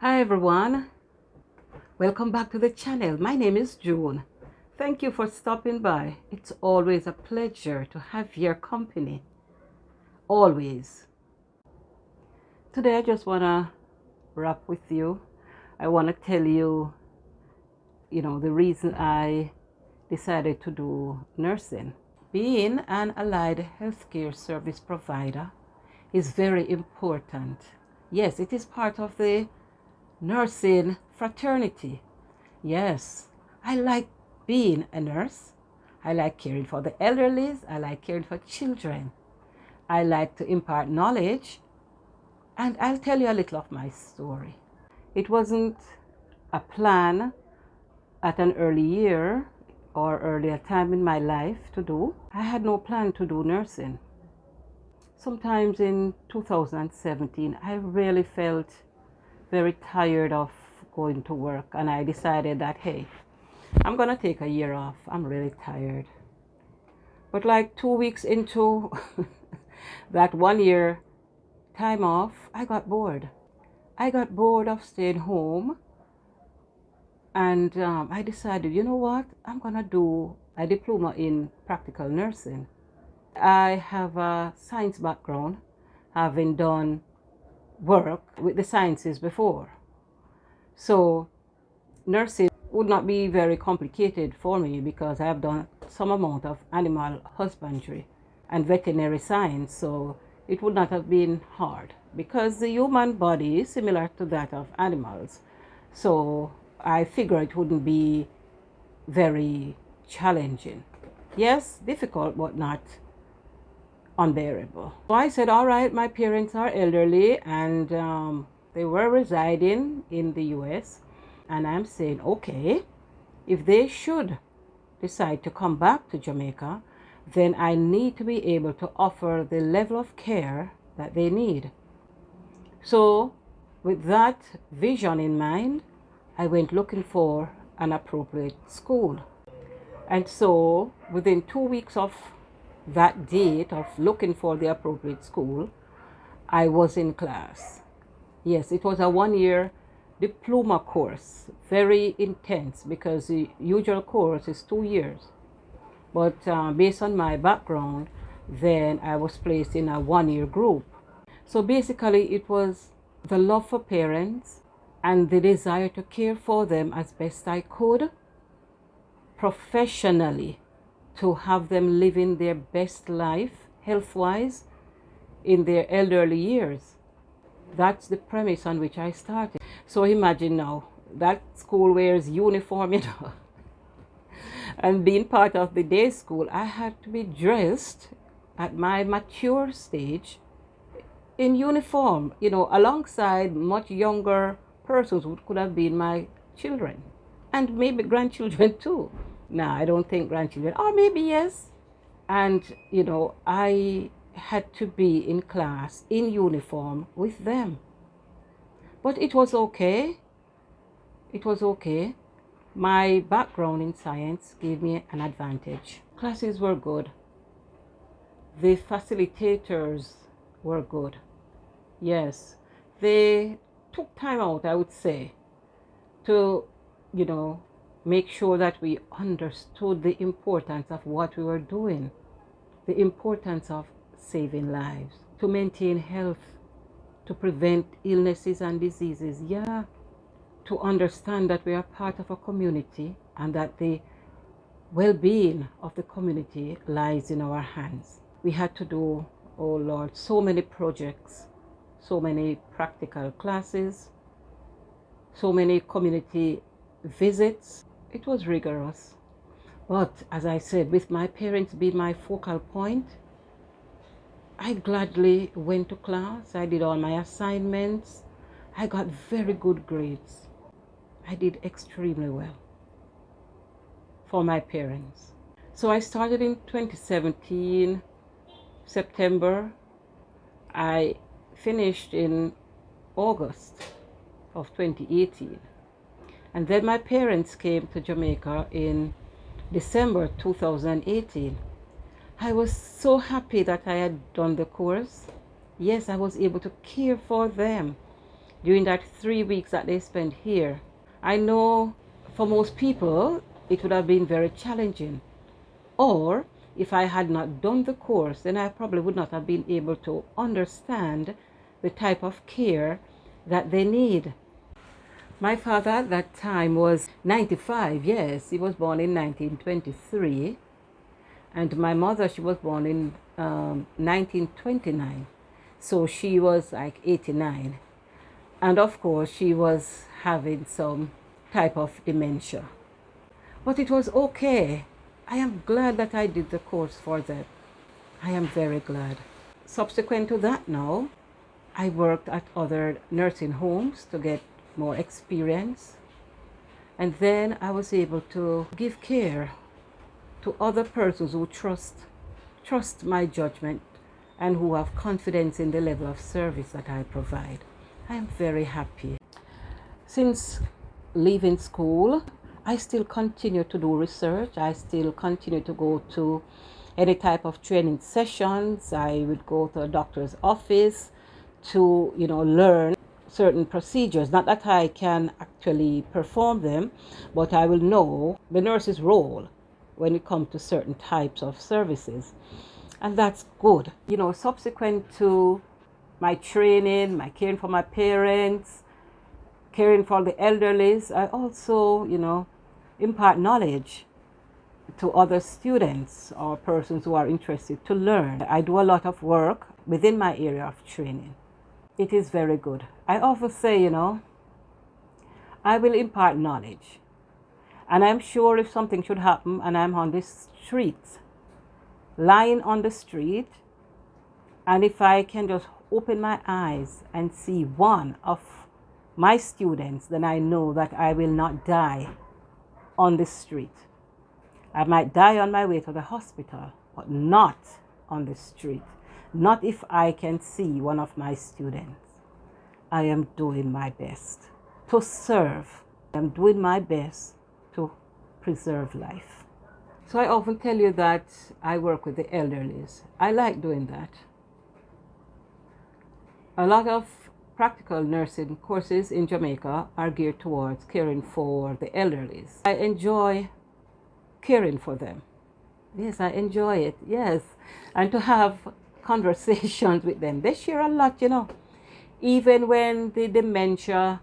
Hi everyone, welcome back to the channel. My name is June. Thank you for stopping by. It's always a pleasure to have your company. Always. Today I just want to wrap with you. I want to tell you, the reason I decided to do nursing. Being an allied healthcare service provider is very important. Yes, it is part of the nursing fraternity. Yes, I like being a nurse. I like caring for the elderly. I like caring for children. I like to impart knowledge. And I'll tell you a little of my story. It wasn't a plan at an early year or earlier time in my life to do. I had no plan to do nursing. Sometimes in 2017, I really felt very tired of going to work, and I decided that, hey, I'm gonna take a year off. I'm really tired. But like 2 weeks into that 1 year time off, I got bored. I got bored of staying home, and I decided, you know what? I'm gonna do a diploma in practical nursing. I have a science background, having done work with the sciences before. So nursing would not be very complicated for me because I have done some amount of animal husbandry and veterinary science, so it would not have been hard because the human body is similar to that of animals. So I figure it wouldn't be very challenging. Yes, difficult, but not unbearable. So I said, all right, my parents are elderly and they were residing in the US. And I'm saying, okay, if they should decide to come back to Jamaica, then I need to be able to offer the level of care that they need. So with that vision in mind, I went looking for an appropriate school. And so within 2 weeks of that date of looking for the appropriate school, I was in class. Yes, it was a 1 year diploma course, very intense because the usual course is 2 years. But based on my background, then I was placed in a 1 year group. So basically it was the love for parents and the desire to care for them as best I could professionally, to have them living their best life health-wise in their elderly years. That's the premise on which I started. So imagine now, that school wears uniform, and being part of the day school, I had to be dressed at my mature stage in uniform, alongside much younger persons who could have been my children and maybe grandchildren too. Now, I don't think grandchildren, or maybe yes. And, I had to be in class in uniform with them. But it was okay. It was okay. My background in science gave me an advantage. Classes were good. The facilitators were good. Yes, they took time out, I would say, to, make sure that we understood the importance of what we were doing, the importance of saving lives, to maintain health, to prevent illnesses and diseases. Yeah, to understand that we are part of a community and that the well-being of the community lies in our hands. We had to do, oh Lord, so many projects, so many practical classes, so many community visits. It was rigorous. But as I said, with my parents being my focal point, I gladly went to class. I did all my assignments. I got very good grades. I did extremely well for my parents. So I started in 2017, September. I finished in August of 2018. And then my parents came to Jamaica in December 2018. I was so happy that I had done the course. Yes, I was able to care for them during that 3 weeks that they spent here. I know for most people it would have been very challenging. Or if I had not done the course, then I probably would not have been able to understand the type of care that they need. My father at that time was 95, yes, he was born in 1923. And my mother, she was born in 1929. So she was like 89. And of course, she was having some type of dementia. But it was okay. I am glad that I did the course for them. I am very glad. Subsequent to that now, I worked at other nursing homes to get more experience. And then I was able to give care to other persons who trust my judgment and who have confidence in the level of service that I provide. I am very happy. Since leaving school, I still continue to do research. I still continue to go to any type of training sessions. I would go to a doctor's office to, learn certain procedures. Not that I can actually perform them, but I will know the nurse's role when it comes to certain types of services. And that's good. Subsequent to my training, my caring for my parents, caring for the elderly, I also, impart knowledge to other students or persons who are interested to learn. I do a lot of work within my area of training. It is very good. I often say, I will impart knowledge. And I'm sure if something should happen and I'm on this street, lying on the street, and if I can just open my eyes and see one of my students, then I know that I will not die on the street. I might die on my way to the hospital, but not on the street. Not if I can see one of my students. I am doing my best to serve. I'm doing my best to preserve life. So I often tell you that I work with the elderly. I like doing that. A lot of practical nursing courses in Jamaica are geared towards caring for the elderly. I enjoy caring for them. Yes, I enjoy it. Yes. And to have conversations with them. They share a lot, Even when the dementia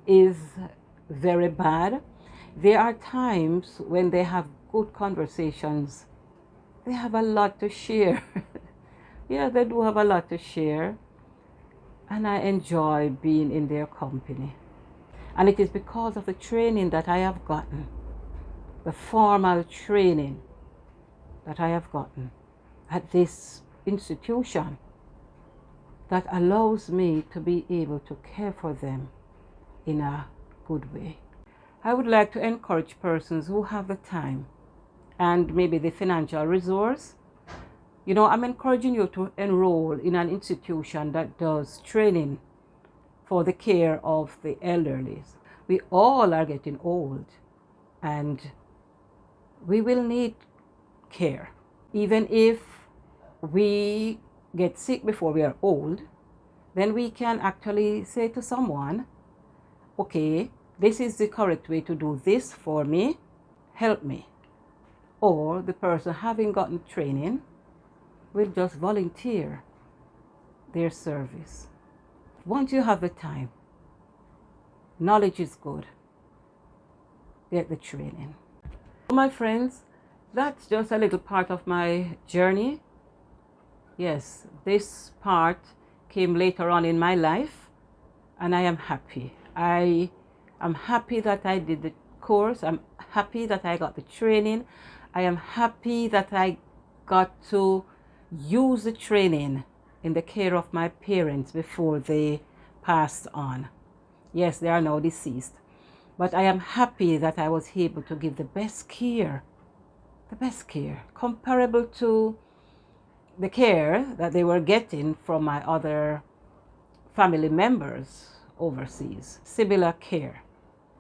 is very bad, there are times when they have good conversations. They have a lot to share. Yeah, they do have a lot to share. And I enjoy being in their company. And it is because of the training that I have gotten, the formal training that I have gotten at this institution, that allows me to be able to care for them in a good way. I would like to encourage persons who have the time and maybe the financial resource. I'm encouraging you to enroll in an institution that does training for the care of the elderly. We all are getting old and we will need care. Even if we get sick before we are old, then we can actually say to someone, okay, this is the correct way to do this for me, help me. Or the person having gotten training will just volunteer their service. Once you have the time, knowledge is good. Get the training. My friends, that's just a little part of my journey. Yes, this part came later on in my life, and I am happy. I am happy that I did the course. I'm happy that I got the training. I am happy that I got to use the training in the care of my parents before they passed on. Yes, they are now deceased. But I am happy that I was able to give the best care comparable to the care that they were getting from my other family members overseas. Similar care,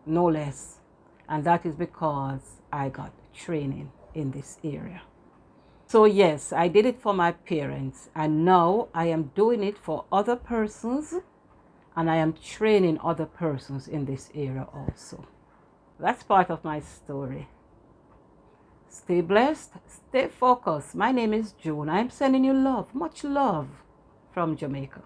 no less. And that is because I got training in this area. So yes, I did it for my parents, and now I am doing it for other persons And I am training other persons in this area also. That's part of my story. Stay blessed, stay focused. My name is June. I'm sending you love, much love from Jamaica.